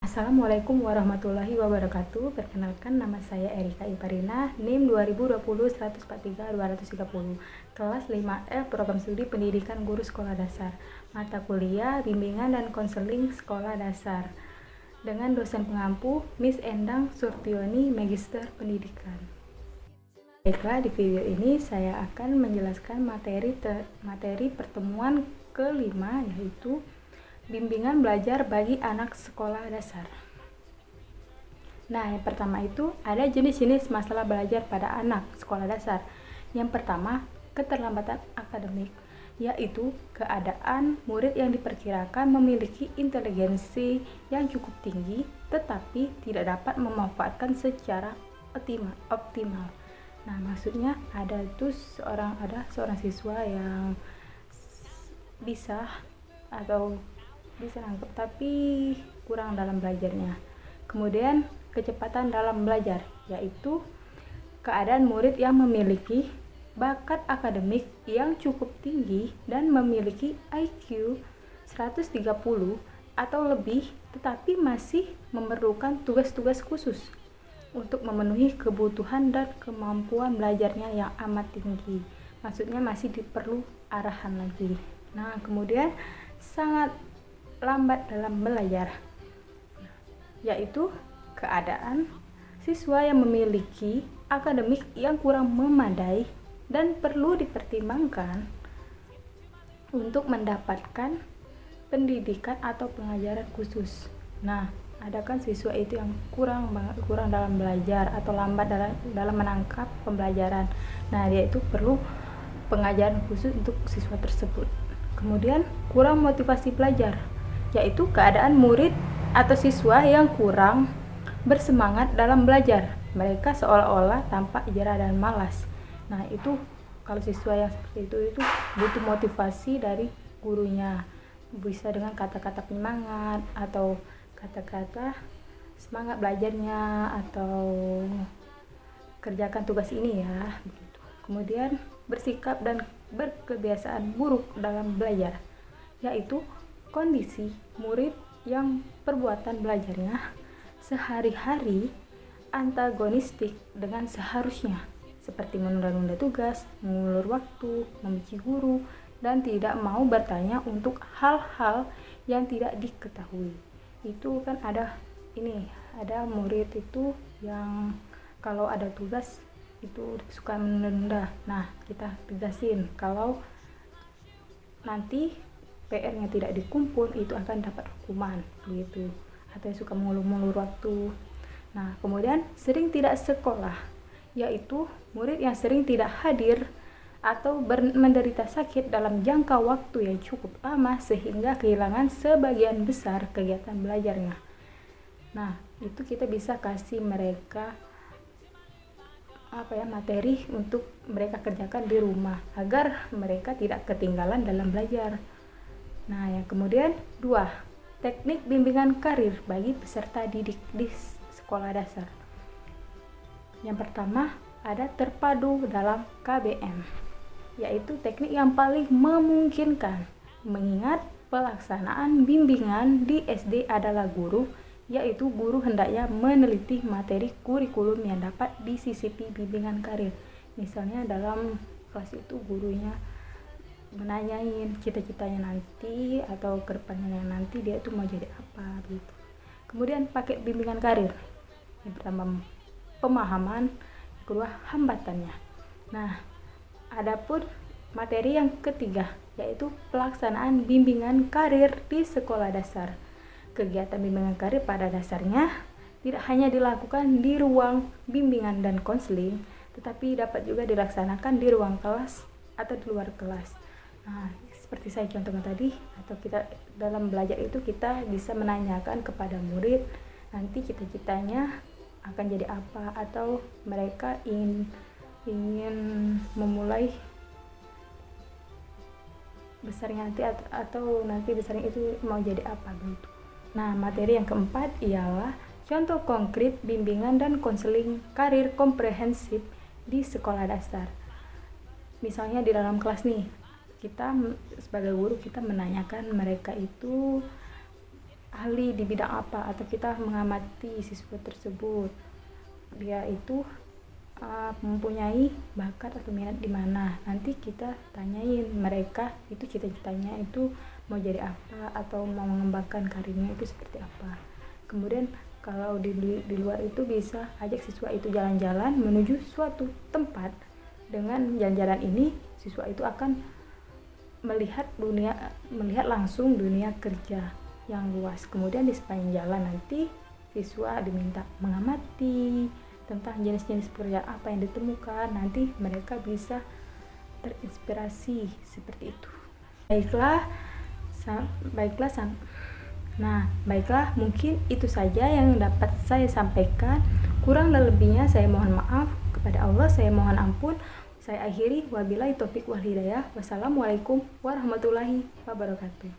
Assalamualaikum warahmatullahi wabarakatuh. Perkenalkan, nama saya Erika Iparina, NIM 2020-143-230, kelas 5F, Program Studi Pendidikan Guru Sekolah Dasar, mata kuliah Bimbingan dan Konseling Sekolah Dasar, dengan dosen pengampu Miss Endang Surtioni, Magister Pendidikan. Baiklah, di video ini saya akan menjelaskan materi pertemuan kelima, yaitu bimbingan belajar bagi anak sekolah dasar. Nah, yang pertama itu ada jenis-jenis masalah belajar pada anak sekolah dasar. Yang pertama, keterlambatan akademik, yaitu keadaan murid yang diperkirakan memiliki inteligensi yang cukup tinggi tetapi tidak dapat memanfaatkan secara optimal. Nah, maksudnya ada seorang siswa yang bisa nangkep tapi kurang dalam belajarnya. Kemudian kecepatan dalam belajar, yaitu keadaan murid yang memiliki bakat akademik yang cukup tinggi dan memiliki IQ 130 atau lebih tetapi masih memerlukan tugas-tugas khusus untuk memenuhi kebutuhan dan kemampuan belajarnya yang amat tinggi. Maksudnya masih diperlu arahan lagi. Nah, kemudian sangat lambat dalam belajar, yaitu keadaan siswa yang memiliki akademik yang kurang memadai dan perlu dipertimbangkan untuk mendapatkan pendidikan atau pengajaran khusus. Nah, ada kan siswa itu yang kurang dalam belajar atau lambat dalam menangkap pembelajaran. Nah, dia itu perlu pengajaran khusus untuk siswa tersebut. Kemudian kurang motivasi belajar, yaitu keadaan murid atau siswa yang kurang bersemangat dalam belajar. Mereka seolah-olah tampak jerah dan malas. Nah, itu kalau siswa yang seperti itu butuh motivasi dari gurunya. Bisa dengan kata-kata penyemangat atau kata-kata semangat belajarnya atau kerjakan tugas ini ya, begitu. Kemudian bersikap dan berkebiasaan buruk dalam belajar, yaitu kondisi murid yang perbuatan belajarnya sehari-hari antagonistik dengan seharusnya, seperti menunda-nunda tugas, mengulur waktu, membenci guru, dan tidak mau bertanya untuk hal-hal yang tidak diketahui. Itu kan ada murid itu yang kalau ada tugas itu suka menunda. Nah, kita tegasin kalau nanti PR-nya tidak dikumpul itu akan dapat hukuman gitu, atau yang suka mengulur-ulur waktu. Nah, kemudian sering tidak sekolah, yaitu murid yang sering tidak hadir atau menderita sakit dalam jangka waktu yang cukup lama sehingga kehilangan sebagian besar kegiatan belajarnya. Nah, itu kita bisa kasih mereka materi untuk mereka kerjakan di rumah agar mereka tidak ketinggalan dalam belajar. Nah, yang kemudian 2, teknik bimbingan karir bagi peserta didik di sekolah dasar. Yang pertama, ada terpadu dalam KBM, yaitu teknik yang paling memungkinkan mengingat pelaksanaan bimbingan di SD adalah guru, yaitu guru hendaknya meneliti materi kurikulum yang dapat disisipi bimbingan karir. Misalnya dalam kelas itu gurunya menanyain cita-citanya nanti atau kedepannya nanti dia itu mau jadi apa gitu. Kemudian pakai bimbingan karir, yang pertama pemahaman, yang kedua hambatannya. Nah, adapun materi yang ketiga yaitu pelaksanaan bimbingan karir di sekolah dasar. Kegiatan bimbingan karir pada dasarnya tidak hanya dilakukan di ruang bimbingan dan konseling, tetapi dapat juga dilaksanakan di ruang kelas atau di luar kelas. Nah, seperti saya contohkan tadi, atau kita dalam belajar itu kita bisa menanyakan kepada murid nanti cita-citanya akan jadi apa, atau mereka ingin memulai besarnya nanti atau nanti besarnya itu mau jadi apa gitu. Nah, materi yang keempat ialah contoh konkret bimbingan dan konseling karir komprehensif di sekolah dasar. Misalnya di dalam kelas nih, kita sebagai guru kita menanyakan mereka itu ahli di bidang apa, atau kita mengamati siswa tersebut dia itu mempunyai bakat atau minat di mana. Nanti kita tanyain mereka itu cita-citanya itu mau jadi apa atau mau mengembangkan karirnya itu seperti apa. Kemudian kalau di luar itu bisa ajak siswa itu jalan-jalan menuju suatu tempat. Dengan jalan-jalan ini siswa itu akan melihat langsung dunia kerja yang luas. Kemudian di sepanjang jalan nanti siswa diminta mengamati tentang jenis-jenis pekerjaan apa yang ditemukan. Nanti mereka bisa terinspirasi seperti itu. Baiklah, mungkin itu saja yang dapat saya sampaikan. Kurang dan lebihnya saya mohon maaf. Kepada Allah saya mohon ampun. Saya akhiri, wabillahi taufik wal hidayah. Wassalamualaikum warahmatullahi wabarakatuh.